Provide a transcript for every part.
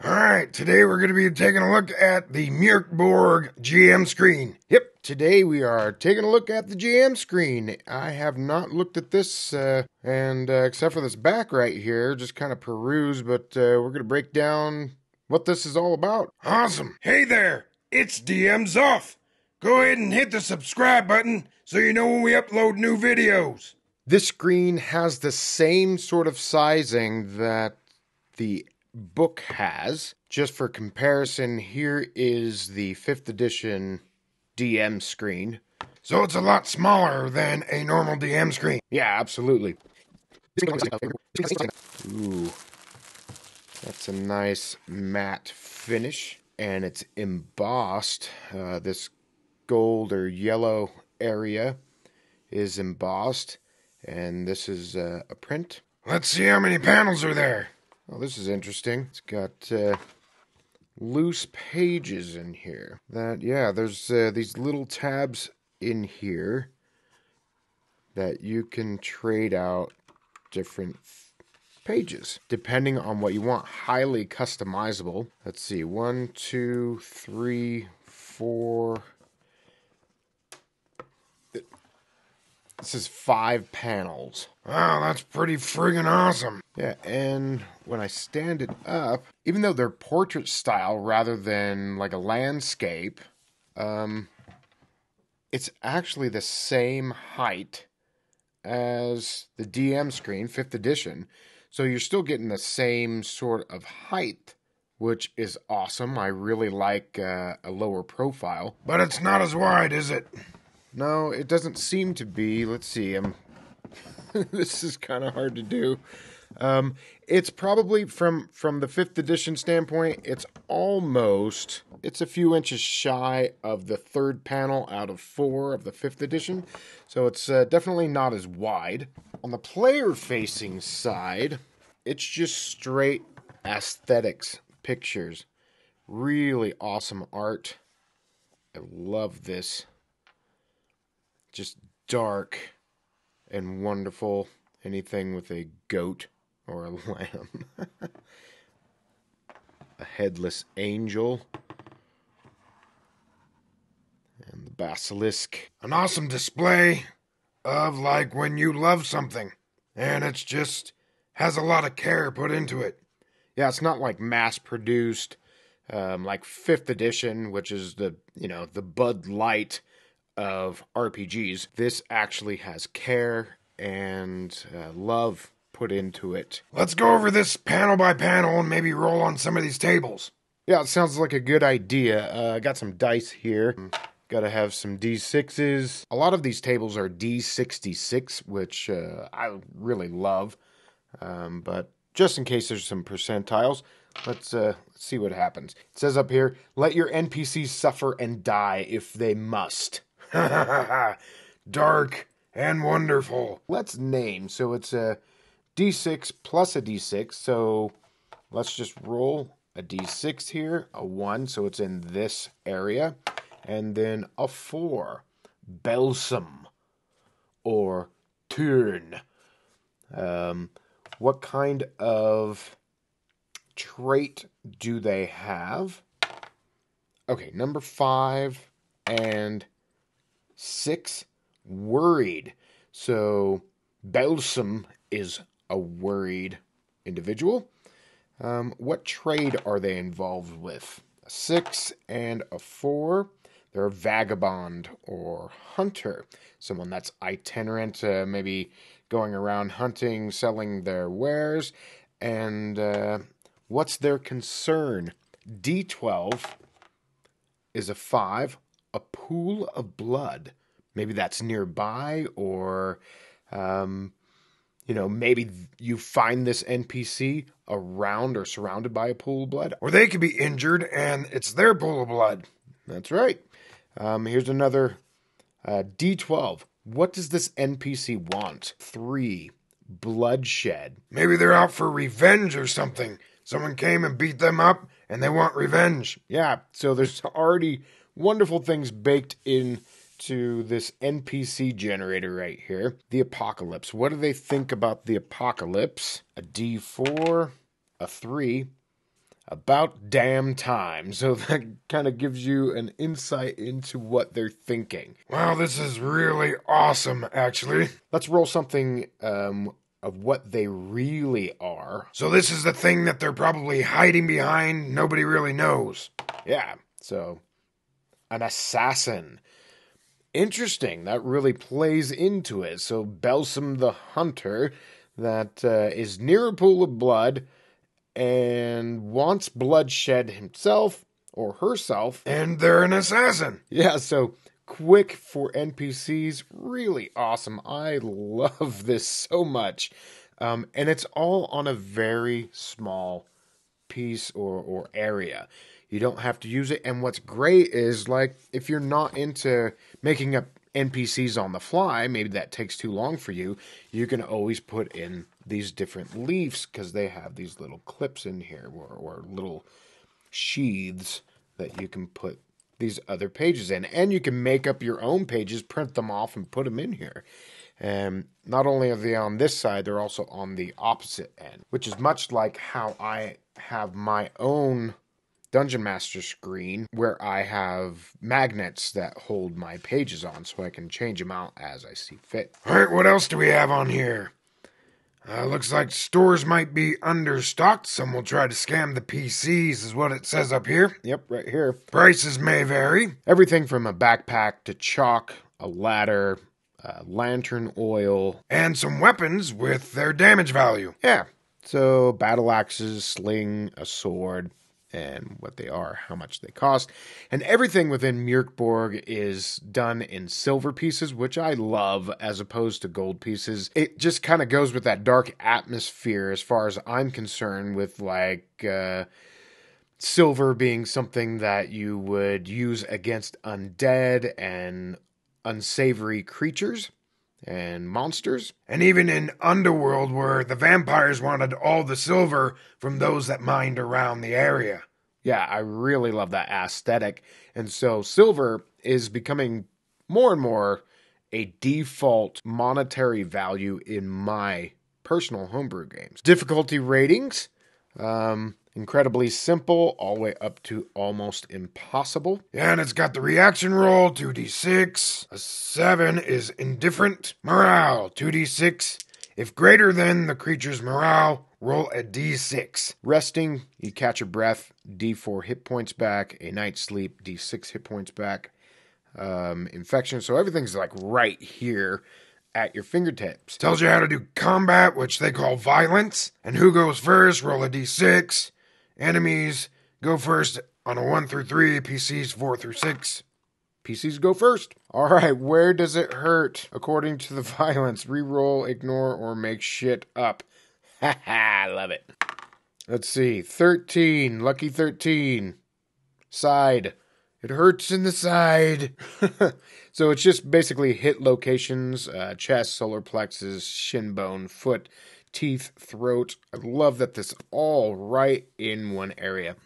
Alright, today we're going to be taking a look at the Mörk Borg GM screen. Yep, today we are taking a look at the GM screen. I have not looked at this, except for this back right here, just kind of peruse, but we're going to break down what this is all about. Awesome. Hey there, it's DM Zoth. Go ahead and hit the subscribe button so you know when we upload new videos. This screen has the same sort of sizing that the book has. Just for comparison, here is the 5th edition DM screen. So it's a lot smaller than a normal DM screen. Yeah, absolutely. Ooh, that's a nice matte finish, and it's embossed. This gold or yellow area is embossed, and this is a print. Let's see how many panels are there. Oh, this is interesting. It's got loose pages in here. There's these little tabs in here that you can trade out different pages depending on what you want. Highly customizable. Let's see, 1, 2, 3, 4. This is 5 panels. Wow, that's pretty friggin' awesome. Yeah, and when I stand it up, even though they're portrait style rather than like a landscape, it's actually the same height as the DM screen, 5th edition. So you're still getting the same sort of height, which is awesome. I really like a lower profile. But it's not as wide, is it? No, it doesn't seem to be. Let's see. This is kind of hard to do. It's probably from the 5th edition standpoint, it's a few inches shy of the 3rd panel out of 4 of the 5th edition. So it's definitely not as wide. On the player-facing side, it's just straight aesthetics pictures. Really awesome art. I love this. Just dark and wonderful. Anything with a goat or a lamb. A headless angel. And the basilisk. An awesome display of like when you love something. And it's just has a lot of care put into it. Yeah, it's not like mass produced like 5th edition, which is the Bud Light of RPGs. This actually has care and love put into it. Let's go over this panel by panel and maybe roll on some of these tables. Yeah, it sounds like a good idea. I got some dice here. Gotta have some D6s. A lot of these tables are D66, which I really love. But just in case there's some percentiles, let's see what happens. It says up here, let your NPCs suffer and die if they must. Dark and wonderful. Let's name. So it's a D6 plus a D6. So let's just roll a D6 here. A 1, so it's in this area. And then a 4. Balsam. Or turn. What kind of trait do they have? Okay, number 5 and 6, worried. So Balsam is a worried individual. What trade are they involved with? A 6 and a 4. They're a vagabond or hunter. Someone that's itinerant, maybe going around hunting, selling their wares. And what's their concern? D12 is a 5. A pool of blood. Maybe that's nearby, or, maybe you find this NPC around or surrounded by a pool of blood. Or they could be injured, and it's their pool of blood. That's right. Here's another D12. What does this NPC want? 3. Bloodshed. Maybe they're out for revenge or something. Someone came and beat them up, and they want revenge. Yeah, so there's already wonderful things baked into this NPC generator right here. The apocalypse. What do they think about the apocalypse? A D4, a 3, About damn time. So that kind of gives you an insight into what they're thinking. Wow, this is really awesome, actually. Let's roll something of what they really are. So this is the thing that they're probably hiding behind. Nobody really knows. Yeah, so an assassin. Interesting. That really plays into it. So Belsum the Hunter that is near a pool of blood and wants bloodshed himself or herself. And they're an assassin. Yeah, so quick for NPCs, really awesome. I love this so much. And it's all on a very small piece or area. You don't have to use it. And what's great is, like, if you're not into making up NPCs on the fly, maybe that takes too long for you, you can always put in these different leaves because they have these little clips in here or little sheaths that you can put these other pages in. And you can make up your own pages, print them off, and put them in here. And not only are they on this side, they're also on the opposite end, which is much like how I have my own Dungeon Master screen where I have magnets that hold my pages on so I can change them out as I see fit. All right, what else do we have on here? Looks like stores might be understocked. Some will try to scam the PCs, is what it says up here. Yep, right here. Prices may vary. Everything from a backpack to chalk, a ladder, lantern oil. And some weapons with their damage value. Yeah, so battle axes, sling, a sword, and what they are, how much they cost. And everything within Mörk Borg is done in silver pieces, which I love, as opposed to gold pieces. It just kind of goes with that dark atmosphere as far as I'm concerned, with like silver being something that you would use against undead and unsavory creatures and monsters. And even in Underworld, where the vampires wanted all the silver from those that mined around the area. Yeah, I really love that aesthetic. And so silver is becoming more and more a default monetary value in my personal homebrew games. Difficulty ratings, incredibly simple, all the way up to almost impossible. Yeah, and it's got the reaction roll, 2d6. A 7 is indifferent. Morale, 2d6. If greater than the creature's morale, roll a d6. Resting, you catch a breath, d4 hit points back. A night's sleep, d6 hit points back. Infection, so everything's like right here at your fingertips. Tells you how to do combat, which they call violence. And who goes first, roll a d6. Enemies go first on a 1 through 3, PCs 4 through 6. PCs go first. All right, where does it hurt? According to the violence, reroll, ignore, or make shit up. Ha ha, love it. Let's see, 13, lucky 13. Side. It hurts in the side. So it's just basically hit locations, chest, solar plexus, shin bone, foot, teeth, throat. I love that this all right in one area.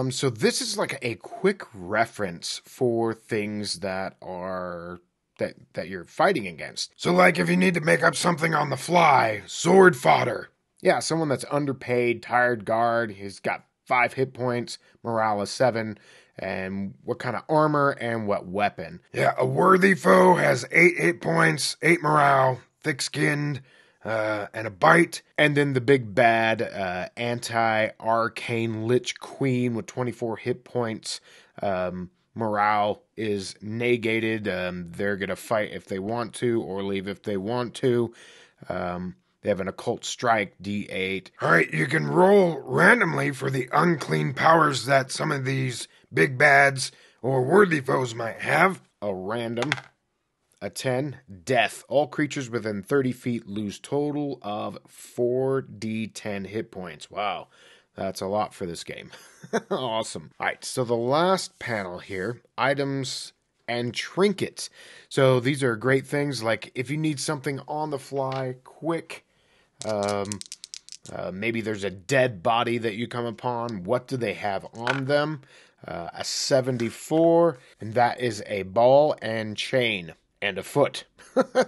So this is like a quick reference for things that are that you're fighting against. So like if you need to make up something on the fly, sword fodder. Yeah, someone that's underpaid, tired guard. He's got 5 hit points, morale is 7, and what kind of armor and what weapon. Yeah, a worthy foe has 8 hit points, 8 morale, thick-skinned, and a bite. And then the big bad anti-arcane Lich Queen with 24 hit points. Morale is negated. They're going to fight if they want to or leave if they want to. They have an occult strike, D8. All right, you can roll randomly for the unclean powers that some of these big bads or worthy foes might have. A random. A 10, death. All creatures within 30 feet lose total of 4d10 hit points. Wow, that's a lot for this game. Awesome. All right, so the last panel here, items and trinkets. So these are great things, like if you need something on the fly, quick, maybe there's a dead body that you come upon. What do they have on them? A 74, and that is a ball and chain. and a foot.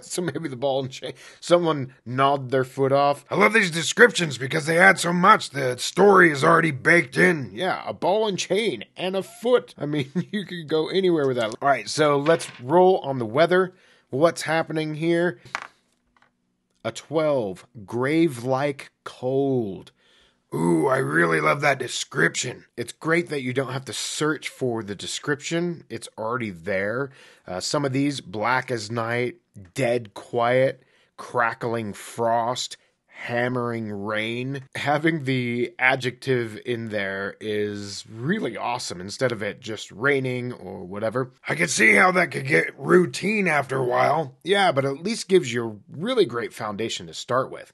So maybe the ball and chain. Someone gnawed their foot off. I love these descriptions because they add so much. The story is already baked in. Yeah, a ball and chain and a foot. I mean, you could go anywhere with that. All right, so let's roll on the weather. What's happening here? A 12. Grave-like cold. Ooh, I really love that description. It's great that you don't have to search for the description. It's already there. Some of these, black as night, dead quiet, crackling frost, hammering rain. Having the adjective in there is really awesome instead of it just raining or whatever. I can see how that could get routine after a while. Yeah, but at least gives you a really great foundation to start with.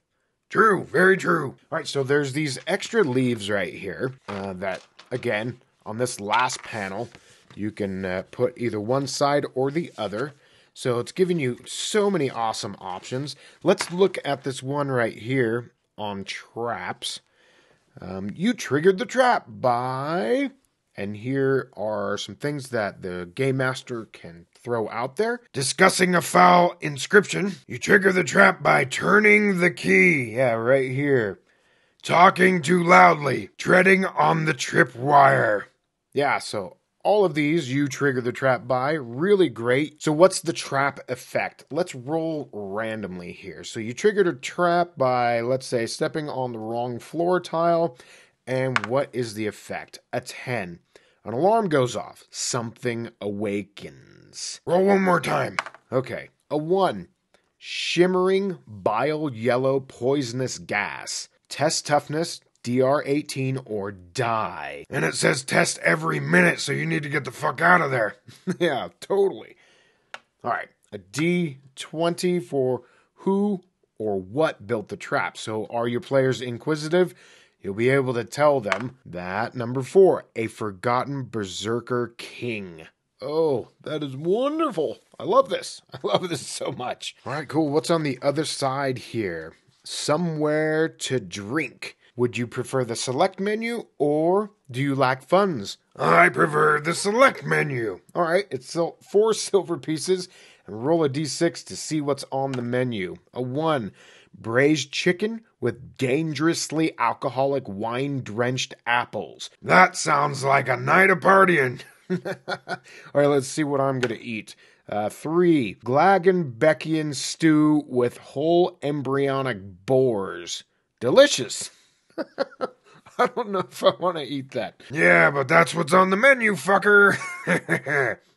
True, very true. All right, so there's these extra leaves right here that, again, on this last panel, you can put either one side or the other. So it's giving you so many awesome options. Let's look at this one right here on traps. You triggered the trap by... And here are some things that the Game Master can throw out there. Discussing a foul inscription. You trigger the trap by turning the key. Yeah, right here. Talking too loudly. Treading on the tripwire. Yeah, so all of these you trigger the trap by. Really great. So what's the trap effect? Let's roll randomly here. So you triggered a trap by, let's say, stepping on the wrong floor tile. And what is the effect? A 10. An alarm goes off. Something awakens. Roll one more time. Okay. A 1. Shimmering bile yellow poisonous gas. Test toughness, DR18 or die. And it says test every minute, so you need to get the fuck out of there. Yeah, totally. All right. A D20 for who or what built the trap. So are your players inquisitive? You'll be able to tell them that. Number 4, a forgotten berserker king. Oh, that is wonderful. I love this. I love this so much. All right, cool. What's on the other side here? Somewhere to drink. Would you prefer the select menu or do you lack funds? I prefer the select menu. All right, it's 4 silver pieces and roll a d6 to see what's on the menu. A 1. Braised chicken with dangerously alcoholic wine-drenched apples. That sounds like a night of partying. All right, let's see what I'm going to eat. 3. Glagenbeckian stew with whole embryonic boars. Delicious. I don't know if I want to eat that. Yeah, but that's what's on the menu, fucker.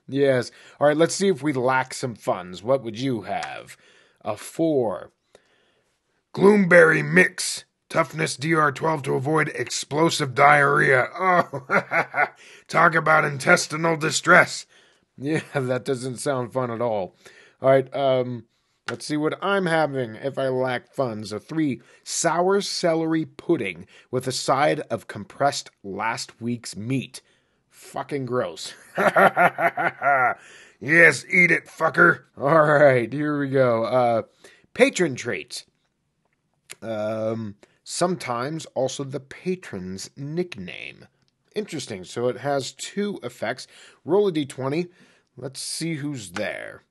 Yes. All right, let's see if we lack some funds. What would you have? A 4. Gloomberry mix. Toughness DR12 to avoid explosive diarrhea. Oh, talk about intestinal distress. Yeah, that doesn't sound fun at all. All right, let's see what I'm having if I lack funds. A 3. Sour celery pudding with a side of compressed last week's meat. Fucking gross. Yes, eat it, fucker. All right, here we go. Patron traits. Sometimes also the patron's nickname. Interesting. So it has 2 effects. Roll a d20. Let's see who's there.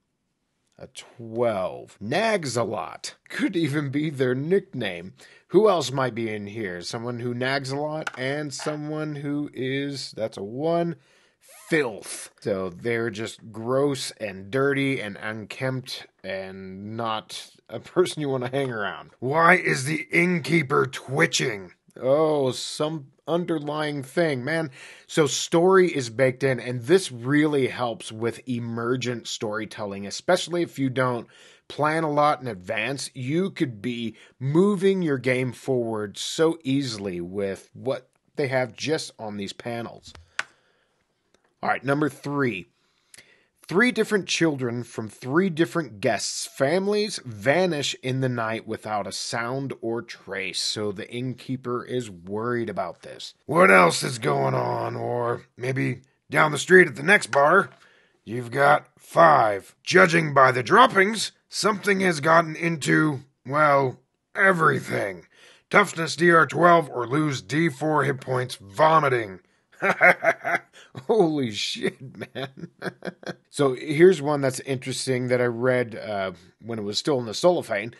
A 12. Nags a lot. Could even be their nickname. Who else might be in here? Someone who nags a lot and someone who is, that's a 1, filth. So they're just gross and dirty and unkempt and not a person you want to hang around. Why is the innkeeper twitching? Oh, some underlying thing, man. So story is baked in, and this really helps with emergent storytelling, especially if you don't plan a lot in advance. You could be moving your game forward so easily with what they have just on these panels. All right, number 3. 3 different children from 3 different guests' families vanish in the night without a sound or trace. So the innkeeper is worried about this. What else is going on? Or maybe down the street at the next bar, you've got 5. Judging by the droppings, something has gotten into, well, everything. Toughness DR12 or lose D4 hit points vomiting. Holy shit, man. So here's one that's interesting that I read when it was still in the cellophane.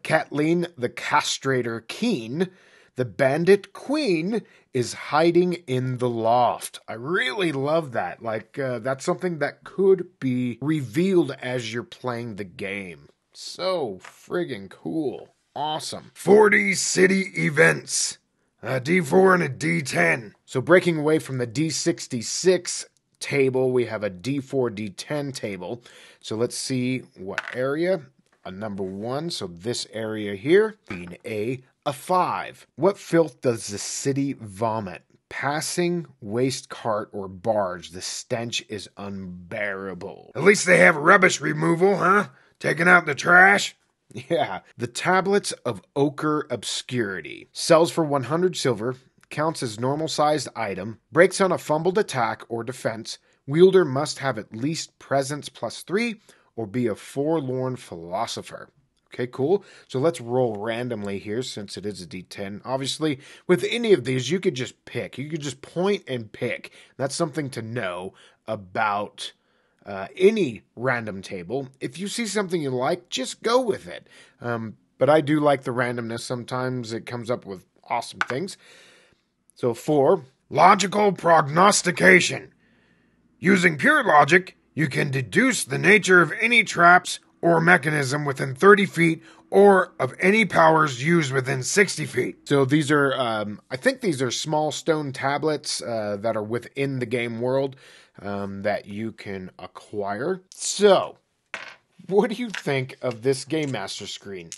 Kathleen the Castrator Keen, the Bandit Queen, is hiding in the loft. I really love that. Like, that's something that could be revealed as you're playing the game. So friggin' cool. Awesome. 40 city events. A D4 and a D10. So breaking away from the D66 table, we have a D4, D10 table. So let's see what area. A number 1, so this area here being a 5. What filth does the city vomit? Passing waste cart or barge, the stench is unbearable. At least they have rubbish removal, huh? Taking out the trash? Yeah. The Tablets of Ochre Obscurity. Sells for 100 silver, counts as normal-sized item, breaks on a fumbled attack or defense. Wielder must have at least presence +3 or be a forlorn philosopher. Okay, cool. So let's roll randomly here since it is a D10. Obviously, with any of these, you could just pick. You could just point and pick. That's something to know about any random table. If you see something you like, just go with it. But I do like the randomness. Sometimes it comes up with awesome things. So 4. Logical prognostication. Using pure logic, you can deduce the nature of any traps or mechanism within 30 feet or of any powers used within 60 feet. So these are, I think these are small stone tablets that are within the game world that you can acquire. So, what do you think of this Game Master screen?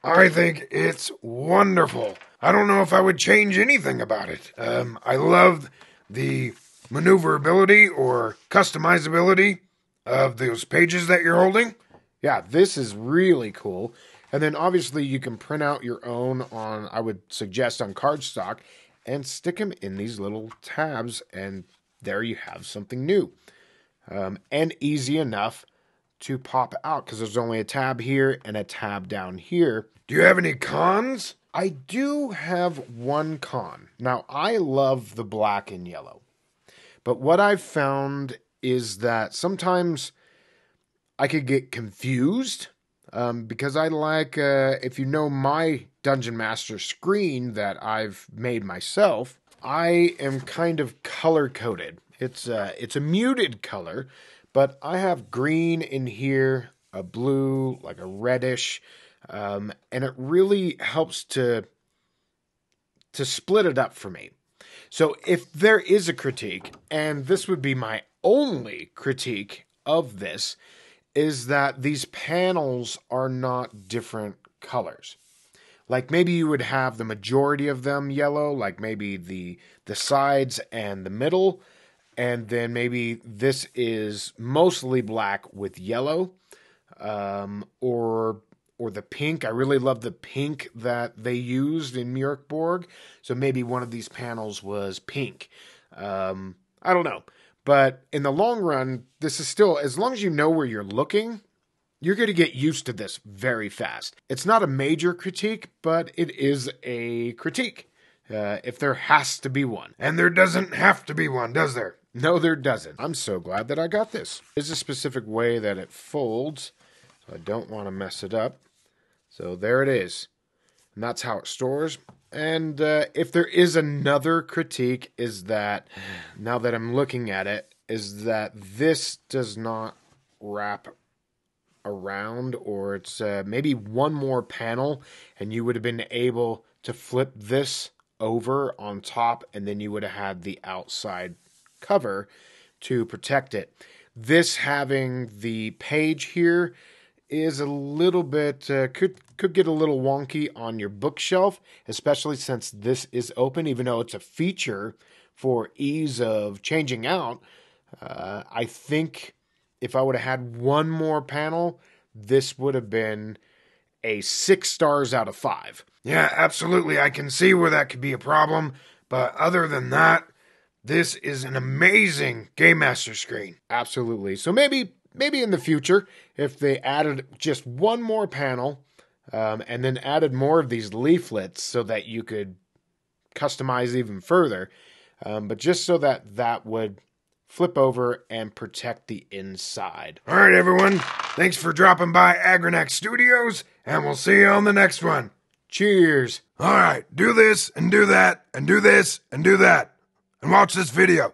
I think it's wonderful. I don't know if I would change anything about it. I love the maneuverability or customizability of those pages that you're holding. Yeah, this is really cool. And then obviously you can print out your own on, I would suggest, on cardstock and stick them in these little tabs, and there you have something new. And easy enough to pop out because there's only a tab here and a tab down here. Do you have any cons? I do have one con. Now, I love the black and yellow. But what I've found is that sometimes I could get confused because I like, if you know my Dungeon Master screen that I've made myself, I am kind of color-coded. It's a muted color, but I have green in here, a blue, like a reddish, and it really helps to split it up for me. So if there is a critique, and this would be my only critique of this, is that these panels are not different colors. Like maybe you would have the majority of them yellow, like maybe the sides and the middle, and then maybe this is mostly black with yellow, or the pink. I really love the pink that they used in Mörk Borg. So maybe one of these panels was pink. I don't know. But in the long run, this is still, as long as you know where you're looking, you're going to get used to this very fast. It's not a major critique, but it is a critique. If there has to be one. And there doesn't have to be one, does there? No, there doesn't. I'm so glad that I got this. There's a specific way that it folds, so I don't want to mess it up. So there it is. And that's how it stores. And if there is another critique, is that, now that I'm looking at it, is that this does not wrap around, or it's maybe one more panel, and you would have been able to flip this over on top, and then you would have had the outside cover to protect it. This having the page here is a little bit, could get a little wonky on your bookshelf, especially since this is open, even though it's a feature for ease of changing out. I think if I would have had one more panel, this would have been a 6 stars out of 5. Yeah, absolutely. I can see where that could be a problem. But other than that, this is an amazing Game Master screen. Absolutely. So maybe in the future, if they added just one more panel, and then added more of these leaflets so that you could customize even further, but just so that would flip over and protect the inside. All right, everyone. Thanks for dropping by Agranak Studios, and we'll see you on the next one. Cheers. All right, do this and do that and do this and do that. And watch this video.